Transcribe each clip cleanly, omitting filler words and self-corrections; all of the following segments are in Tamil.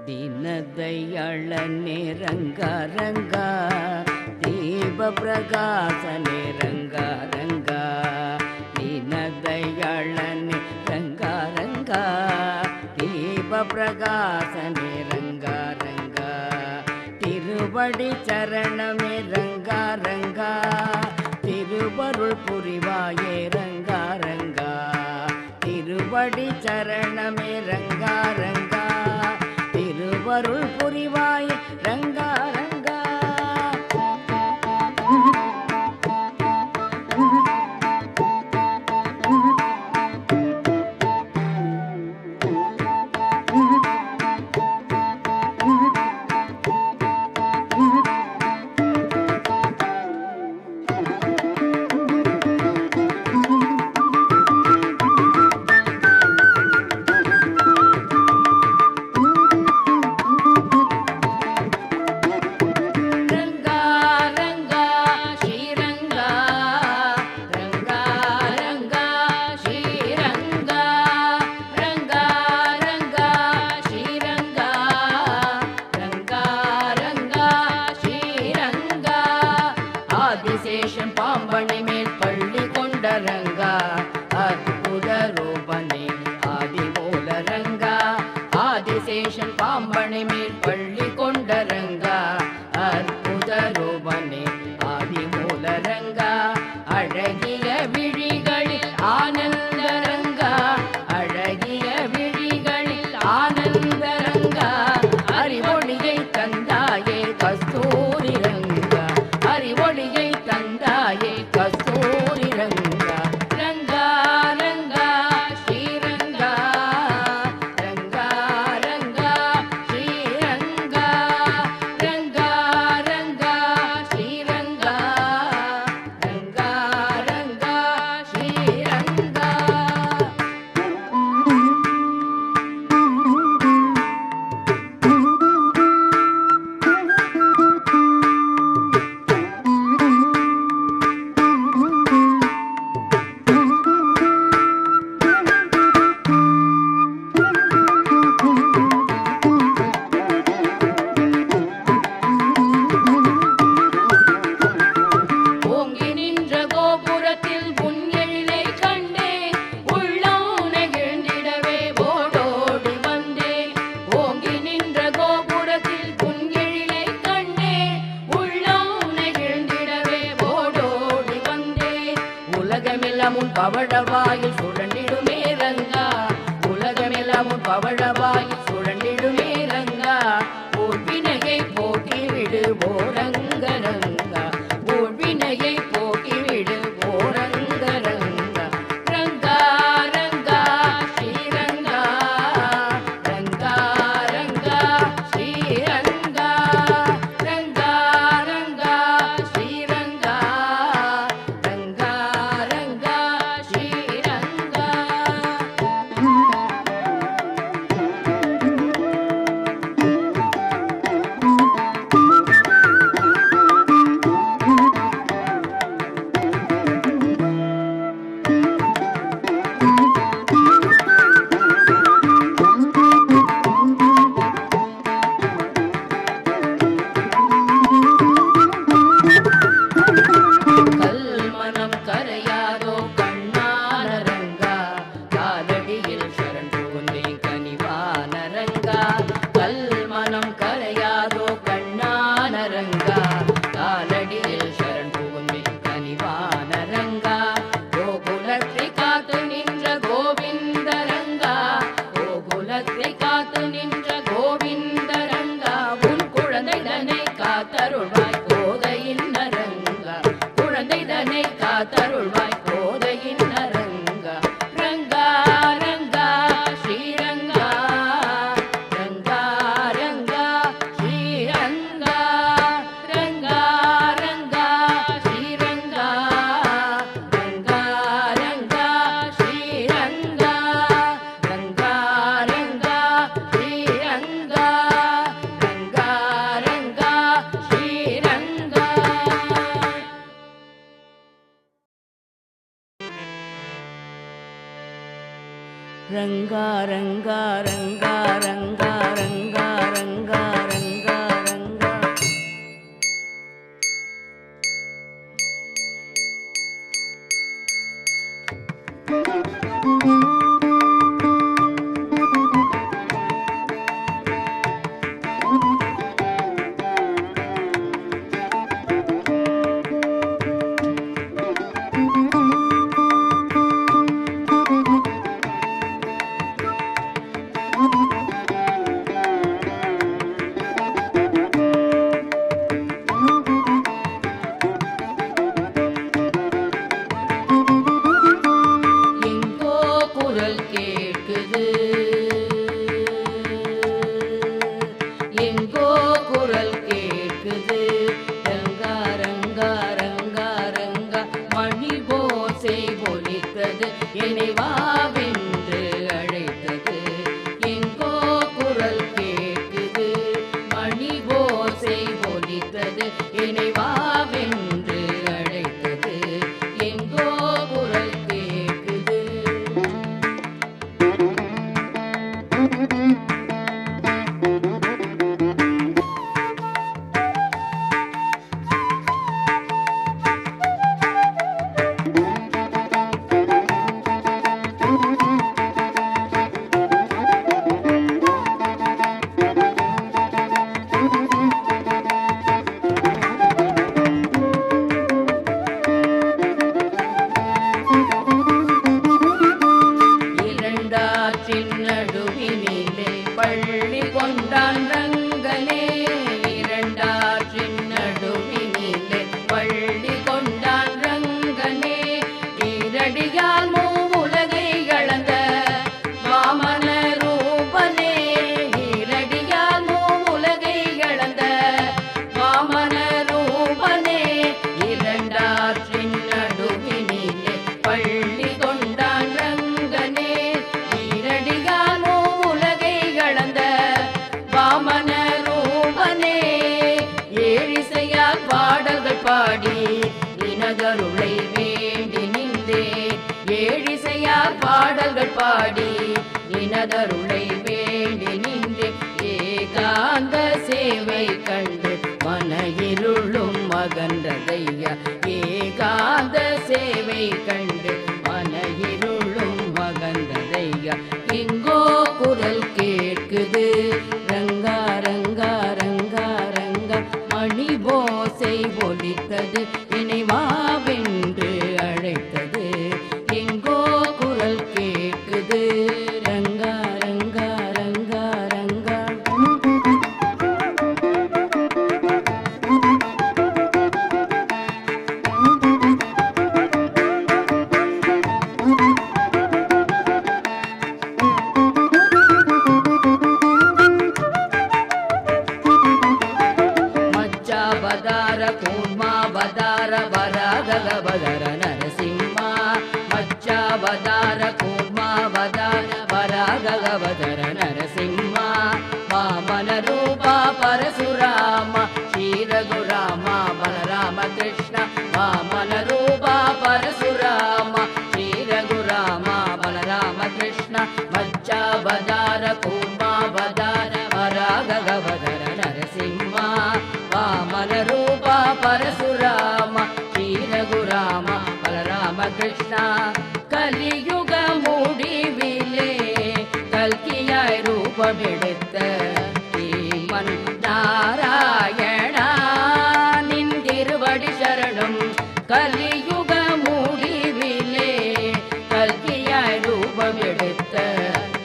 ದೀನದಯಾಳನೆ ರಂಗ ರಂಗ ದೀಪ ಪ್ರಕಾಶನೆ ರಂಗ ರಂಗ ದೀನದಯಾಳನೆ ರಂಗ ರಂಗ ದೀಪ ಪ್ರಕಾಶನೆ ರಂಗ ರಂಗ திருவடி சரணமே ரங்கா ரங்கா திருவருள் புரிவாயே ரங்கா ரங்கா திருவடி சரணமே ரங்கா ரங்கா திருவருள் புரிவாயே ரங்கா ரங்கா பாம்பனை மேல் பள்ளி கொண்ட ரங்கா அற்புத ரூபனே ஆதிமூல ரங்கா ஆதிசேஷன் பாம்பனை மேல் பள்ளி கொண்ட ரங்கா அற்புத ரூபனே ஆதிமூல ரங்கா அழகிய விழிகளில் ஆனந்த ரங்கா அழகிய விழிகளில் ஆனந்த ரங்கா அறிவொளியை தந்தாயே கஸ்தூரி ரங்கா அறிவொளியை தந்தாயே கஸ்தூரி ரங்கா ரங்கா ரங்கா ஸ்ரீரங்கா ரங்கா ரங்கா ஸ்ரீரங்கா ரங்கா ரங்கா ஸ்ரீரங்கா ரங்கா ரங்கா ஸ்ரீரங்கா ஓங்கி நின்ற கோபுரத்தில் உன் எழிலை கண்டேன் உள்ளம் நெகிழ்ந்திடவே ஓடோடி வந்தேன் ஓங்கி நின்ற கோபுரத்தில் உன் எழிலை கண்டேன் உள்ளம் நெகிழ்ந்திடவே ஓடோடி வந்தேன் உலகமெல்லாம் உன் பவழவாயில் சுழண்டிடுமே ரங்கா உலகமெல்லாம் உன் பவழவாயில் சுழண்டிடுமே ரங்கா ஊழ்வினையை போக்கிவிடு ஓரங்க ரங்கா ஊழ்வினையை போக்கிவிடு ஓரங்க ரங்கா ரங்கா ரங்கா ஸ்ரீரங்கா ரங்கா ரங்கா ஸ்ரீரங்கா ரங்கா ரங்கா ஸ்ரீரங்கா ரங்கா ரங்கா ஸ்ரீரங்கா கல்மனம் கரையாதோ கண்ணான ரங்கா காலடியில் சரண் புகுந்தேன் கனிவான ரங்கா கல்மனம் கரையாதோ கண்ணான ரங்கா காலடியில் சரண் புகுந்தேன் கனிவான ரங்கா கோகுலத்தை காத்து நின்ற கோவிந்த ரங்கா கோகுலத்தை காத்து நின்ற கோவிந்த ரங்கா உன் குழந்தைதனை காத்தருள்வாய் கோதையின் ரங்கா குழந்தைதனை காத்தருள்வாய் கோதையின் ரங்கா ரங்கா ரங்கா ஸ்ரீரங்கா ரங்கா ரங்கா ஸ்ரீரங்கா ரங்கா ரங்கா ஸ்ரீரங்கா ரங்கா ரங்கா ஸ்ரீரங்கா ரங்கா ரங்கா ஸ்ரீரங்கா ரங்கா ரங்கா ஸ்ரீரங்கா ரங்கா ரங்கா ரங்கா ரங்கா ரங்கா குரல் கேட்குது, எங்கோ குரல் கேட்குது. ரங்கா ரங்கா ரங்கா ரங்கா மணி ஓசை ஒலித்தது, என்னை வாவென்று அழைத்தது. எங்கோ குரல் கேட்குது, மணி ஓசை ஒலித்தது, என்னை வாவென்று அழைத்தது. எங்கோ குரல் கேட்குது. இரண்டாற்றின் நடுவினிலே பள்ளி கொண்டான் ரங்கனே, இரண்டாற்றின் நடுவினிலே பள்ளி கொண்டான் ரங்கனே. ஈரடியால் மூவுலகை அளந்த வாமன ரூபனே, ஈரடியால் மூவுலகை அளந்த வாமன ரூபனே. இரண்டாற்றின் நடுவினிலே பள்ளி கொண்டான் ரங்கனே, ஈரடியால் மூவுலகை அளந்த வாமன ரூபனே. ஏழிசையால் பாடல்கள் பாடி நினதருளை வேண்டி நின்றே, ஏழிசையால் பாடல்கள் பாடி நினதருளை வேண்டி நின்றே. ஏகாந்த சேவை கண்டு மன இருளும் மகன்றதையா, ஏகாந்த சேவை கண்டு மன இருளும் மகன்றதையா. எங்கோ குரல் கேட்குது, ரங்கா ரங்கா ரங்கா ரங்கா மணி ஓசை ஒலித்தது, என்னை வாவென்று அழைத்தது. எங்கோ குரல் கேட்குது, ரங்கா ரங்கா ரங்கா ரங்கா. மச்சாவதார கூர்மாவதார வராதக பதர நரசிம்ம, மச்சாவதார கூர்மாவதார வராதக பதர நரசிம்ம. வாமன ரூபா பரசுராம ஸ்ரீ ரகுராம பலராம கிருஷ்ண, வாமன ரூபா பரசுராம ஸ்ரீ ரகுராம பலராம கிருஷ்ண. மச்சாவதார கூர்மாவதார வராதக பதர நரசிம்ம, வாமன ரூபா பரசுராம ஸ்ரீ ரகுராம பலராம கிருஷ்ணா. கலியுக முடிவிலே கல்கியாய் ரூபமெடுத்த ஸ்ரீமன் நாராயணா, நின் திருவடி சரணம். கலியுக முடிவிலே கல்கியாய் ரூபமெடுத்த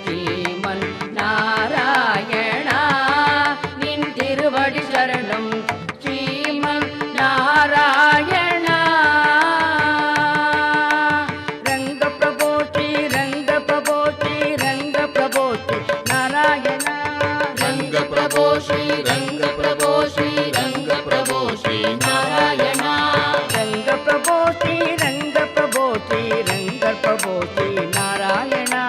ஸ்ரீமன் நாராயணா, நின் திருவடி சரணம். ஸ்ரீமன் நாராயணா. ரங்க பிரபோ ஸ்ரீ ரங்க பிரபோ ஸ்ரீ ரங்க பிரபோ ஸ்ரீ நாராயணா, ரங்க பிரபோ ஸ்ரீ ரங்க பிரபோ ஸ்ரீ ரங்க பிரபோ ஸ்ரீ நாராயணா, ரங்க பிரபோ ஸ்ரீ ரங்க பிரபோ ஸ்ரீ ரங்க பிரபோ ஸ்ரீ நாராயணா,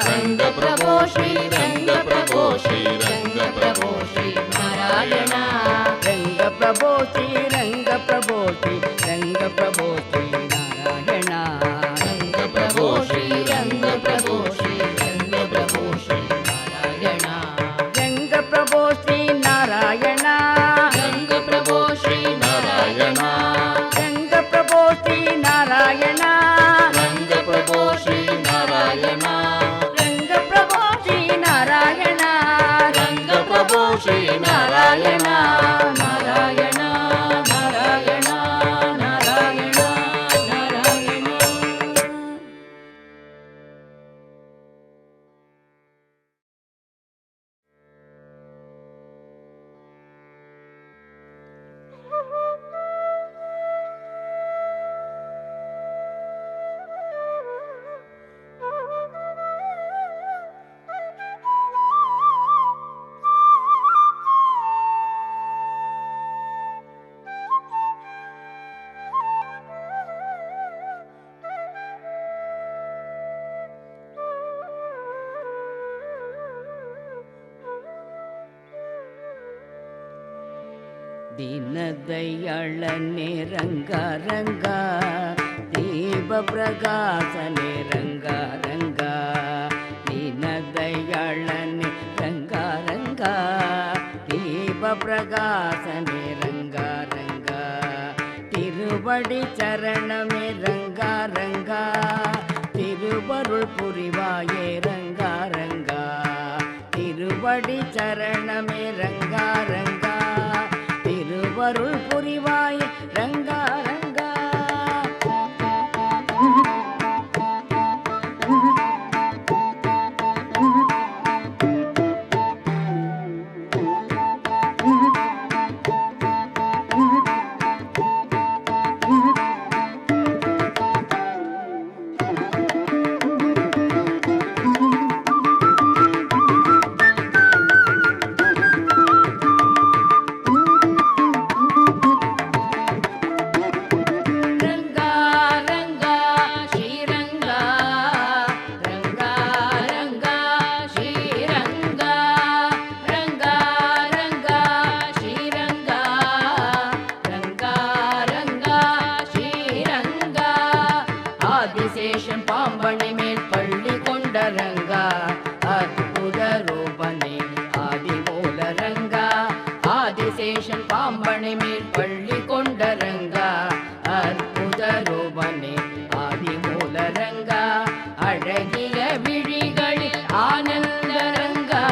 ரங்க பிரபோ ஸ்ரீ ரங்க பிரபோ ஸ்ரீ ரங்க பிரபோ ஸ்ரீ நாராயணா, ரங்க பிரபோ ஸ்ரீ ரங்க பிரபோ ஸ்ரீ ரங்க பிரபோ ஸ்ரீ நாராயணா, ரங்க பிரபோ ஸ்ரீ ரங்க பிரபோ ஸ்ரீ ரங்க பிரபோ ஸ்ரீ நாராயணா, ரங்க பிரபோ ஸ்ரீ நாராயணா, ரங்க பிரபோ ஸ்ரீ நாராயணா, ரங்க பிரபோ ஸ்ரீ நாராயணா, ரங்க பிரபோ ஸ்ரீ நாராயணா, ரங்க பிரபோ ஸ்ரீ நாராயணா, ரங்க பிரபோ ஸ்ரீ நாராயணா, நாராயணா நாராயணா. ದೀನದಯಾಳನೆ ರಂಗ ರಂಗ ದೀಪ ಪ್ರಕಾಶನೆ ರಂಗ ರಂಗ ದೀನದಯಾಳನೆ ರಂಗ ರಂಗ ದೀಪ ಪ್ರಕಾಶನೆ ರಂಗ ರಂಗ ತಿರುವಡಿ ಚರಣಮೆ ರಂಗ ರಂಗ ತಿರುವರುಳ್ ಪುರಿವಾಯೇ ರಂಗ ರಂಗ ತಿರುವಡಿ ಚರಣಮೆ ರಂಗ ರಂಗ ತಿರುವರುಳ್ ಪುರಿವಾಯೇ ರಂಗ ರಂಗ ஆதிசேஷன் பாம்பனை மேல் பள்ளி கொண்ட ரங்கா அற்புத ரூபனே ஆதிமூல ரங்கா ஆதிசேஷன் பாம்பனை மேல் பள்ளி கொண்ட ரங்கா அற்புத ரூபனே ஆதிமூல ரங்கா அழகிய விழிகளில் ஆனந்த ரங்கா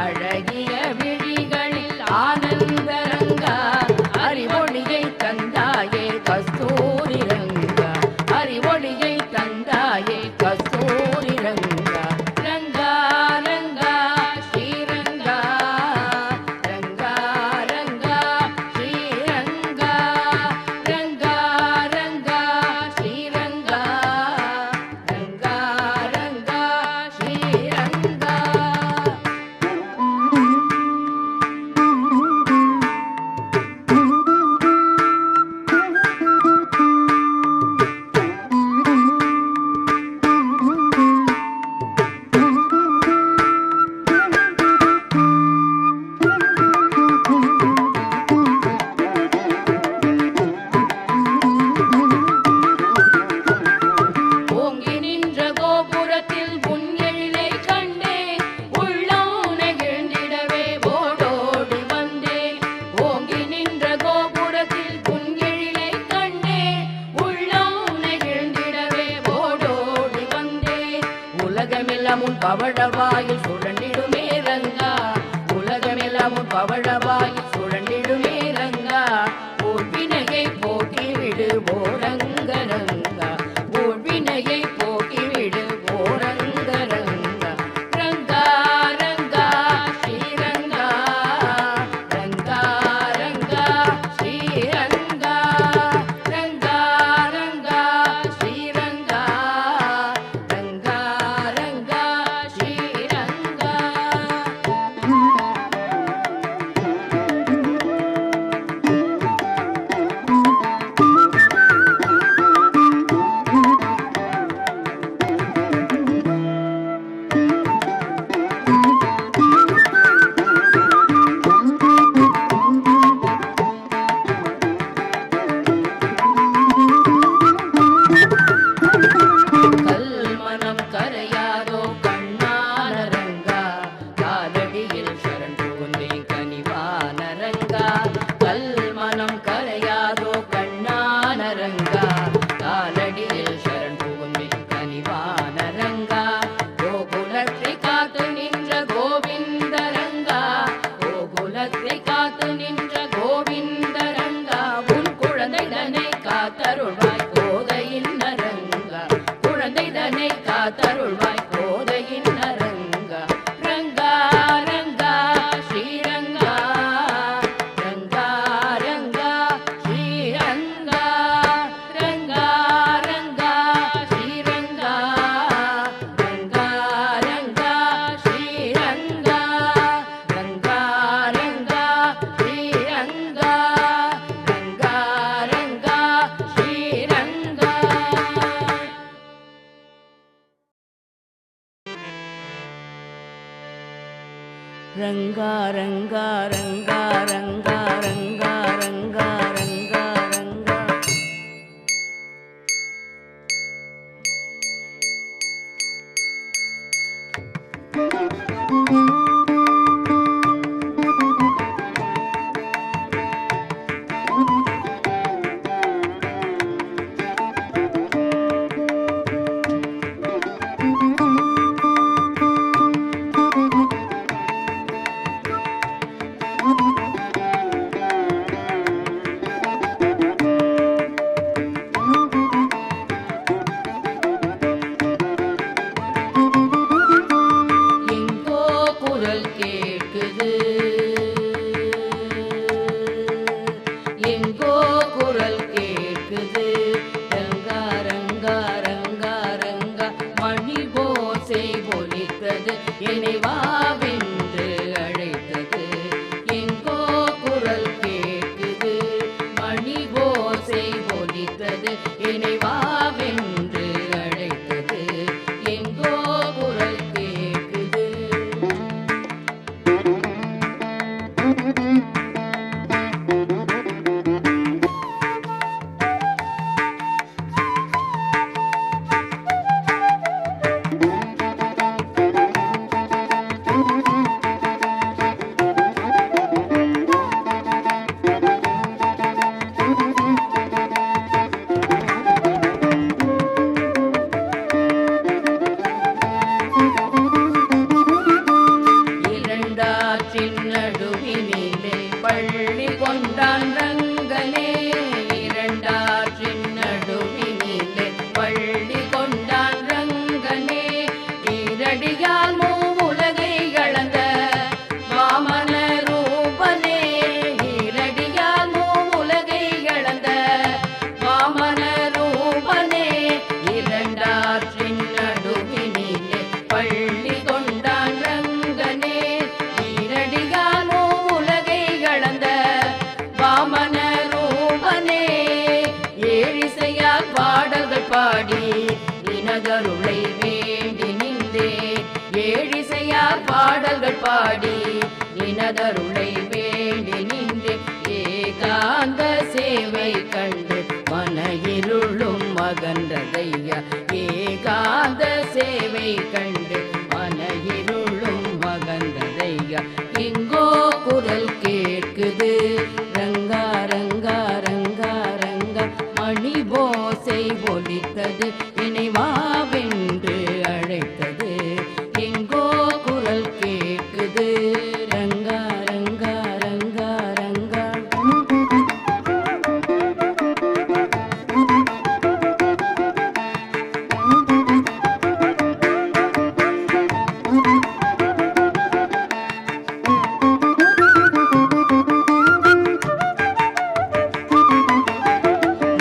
அழகிய விழிகளில் ஆனந்த ரங்கா அறிவொளியை தந்தாயே கஸ்தூரி ரங்கா அறிவொளியை தந்தாயே கஸ்தூரி ரங்கா ரங்கா ரங்கா ஸ்ரீரங்கா ரங்கா ரங்கா ஸ்ரீரங்கா ரங்கா ரங்கா ஸ்ரீரங்கா ரங்கா ரங்கா ஸ்ரீரங்கா ஓங்கி நின்ற கோபுரத்தில் உன் எழிலை கண்டேன் உள்ளம் நெகிழ்ந்திடவே ஓடோடி வந்தேன் ஓங்கி நின்ற கோபுரத்தில் உன் எழிலை கண்டேன் உள்ளம் நெகிழ்ந்திடவே ஓடோடி வந்தேன் உலகமெல்லாம் உன் பவழவாயில் சுழண்டிடுமே ரங்கா உலகமெல்லாம் உன் பவழவாயில் சுழண்டிடுமே ரங்கா ஊழ்வினையை போக்கிவிடு ஓரங்க ரங்கா ஊழ்வினையை போக்கிவிடு ஓரங்க ரங்கா ரங்கா ரங்கா ஸ்ரீரங்கா ரங்கா ரங்கா ஸ்ரீரங்கா ரங்கா ரங்கா ஸ்ரீரங்கா ரங்கா ரங்கா ஸ்ரீரங்கா கல்மனம் கரையாதோ கண்ணான ரங்கா காலடியில் சரண் புகுந்தேன் கனிவான ரங்கா கல்மனம் கரையாதோ கண்ணான ரங்கா காலடியில் சரண் புகுந்தேன் கனிவான ரங்கா கோகுலத்தை காத்து நின்ற கோவிந்த ரங்கா கோகுலத்தை காத்து நின்ற கோவிந்த ரங்கா உன் குழந்தைதனை காத்தருள்வாய் கோதையின் ரங்கா குழந்தைதனை காத்தருள்வாய் கோதையின் ரங்கா ரங்கா ரங்கா ஸ்ரீரங்கா ரங்கா ரங்கா ஸ்ரீரங்கா ரங்கா ரங்கா ஸ்ரீரங்கா ரங்கா ரங்கா ஸ்ரீரங்கா ரங்கா ரங்கா ஸ்ரீரங்கா ரங்கா ரங்கா ஸ்ரீரங்கா ரங்கா ரங்கா ரங்கா ரங்கா ரங்கா இனதருளை வேண்டி நின்றேன். ஏழிசையார் பாடல்கள் பாடி இனதருளை வேண்டி நின்றேன். ஏகாந்த சேவை கண்டு மன இருளும் அகன்றதையா. ஏகாந்த சேவை கண்டு மன இருளும் அகன்றதையா. எங்கோ குரல் கேட்குது ரங்கா ரங்கா ரங்கா ரங்கா. மணி போசை ஒலித்தது நினைவாவென்று அழைத்தது. எங்கோ குரல் கேட்குது ரங்கா ரங்கா ரங்கா ரங்கா.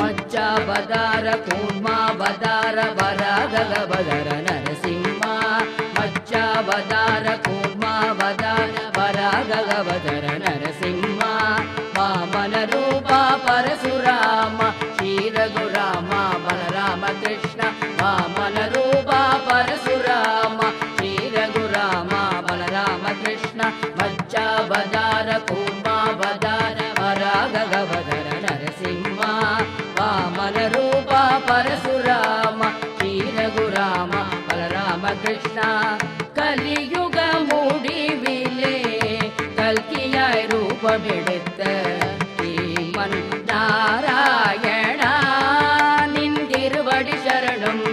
மச்சாவதார கூர்மாவதார வராகவதர நரசிம்ம. மச்சாவதார கூர்மாவதார வராகவதர நரசிம்ம. வாமன ரூபா பரசுராம ஸ்ரீரகுராம பலராம கிருஷ்ண. வாமன ரூபா பரசுராம ஸ்ரீரகுராம பலராம கிருஷ்ண. மச்சாவதார கூர்மாவதார வராகவதர நரசிம்ம. வாமன ரூபா பரசுராம ஸ்ரீரகுராம பலராம கிருஷ்ண. கலியுக முடிவிலே கல்கியாய் ரூபமெடுத்த ஸ்ரீமன் நாராயணா நின் திருவடி சரணம்.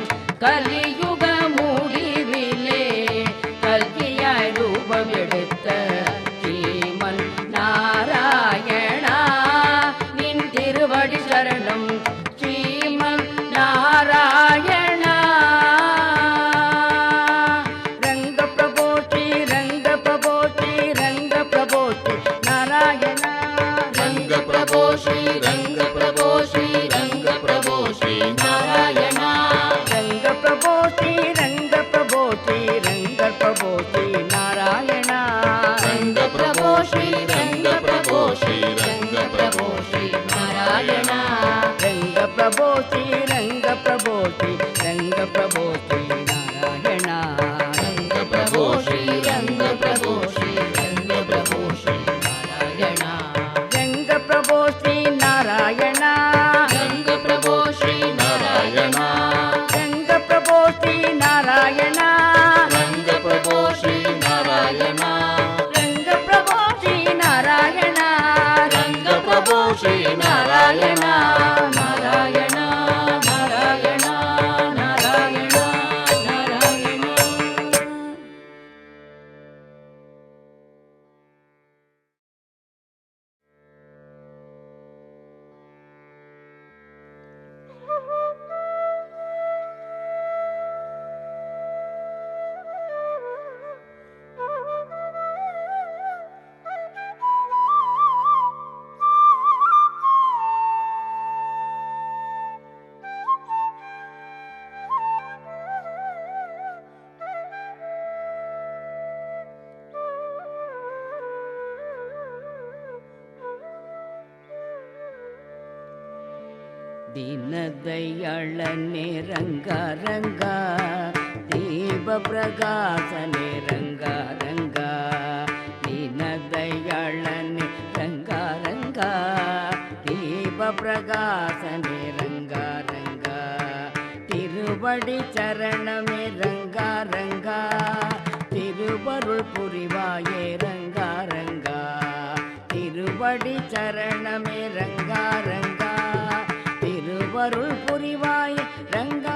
கலியுக முடிவிலே கல்கியாய் ரூபமெடுத்த ஸ்ரீமன் நாராயணா நின் திருவடி சரணம். ஸ்ரீமன் நாராயணா. ரங்க பிரபோ ஸ்ரீ ரங்க பிரபோ ஸ்ரீ ரங்க பிரபோ ஸ்ரீ நாராயணா. ரங்க பிரபோ ஸ்ரீ ரங்க பிரபோ ஸ்ரீ ரங்க பிரபோ ஸ்ரீ நாராயணா. ரங்க பிரபோ ஸ்ரீ ரங்க பிரபோ ஸ்ரீ ரங்க பிரபோ ஸ்ரீ நாராயணா. ரங்க பிரபோ ஸ்ரீ ரங்க பிரபோ ஸ்ரீ ரங்க பிரபோ ஸ்ரீ நாராயணா. ரங்க பிரபோ ஸ்ரீ ரங்க பிரபோ ஸ்ரீ ரங்க பிரபோ ஸ்ரீ நாராயணா. ரங்க பிரபோ ஸ்ரீ ரங்க பிரபோ ஸ்ரீ ரங்க பிரபோ ஸ்ரீ நாராயணா. ரங்க பிரபோ ஸ்ரீ நாராயணா. ரங்க பிரபோ ஸ்ரீ நாராயணா. ரங்க பிரபோ ஸ்ரீ நாராயணா. ரங்க பிரபோ ஸ்ரீ ದೀನದಯಾಳನೆ ರಂಗ ರಂಗ ದೀಪ ಪ್ರಕಾಶನೆ ರಂಗ ರಂಗ ದೀನದಯಾಳನೆ ರಂಗ ರಂಗ ದೀಪ ಪ್ರಕಾಶನೆ ರಂಗ ರಂಗ ತಿರುವಡಿ ಚರಣಮೆ ರಂಗ ರಂಗ ತಿರುವರುಳ್ ಪುರಿವಾಯೇ ರಂಗ ರಂಗ ತಿರುವಡಿ ಚರಣಮೆ ರಂಗ ರಂಗ திருவருள் புரிவாய் ரங்கா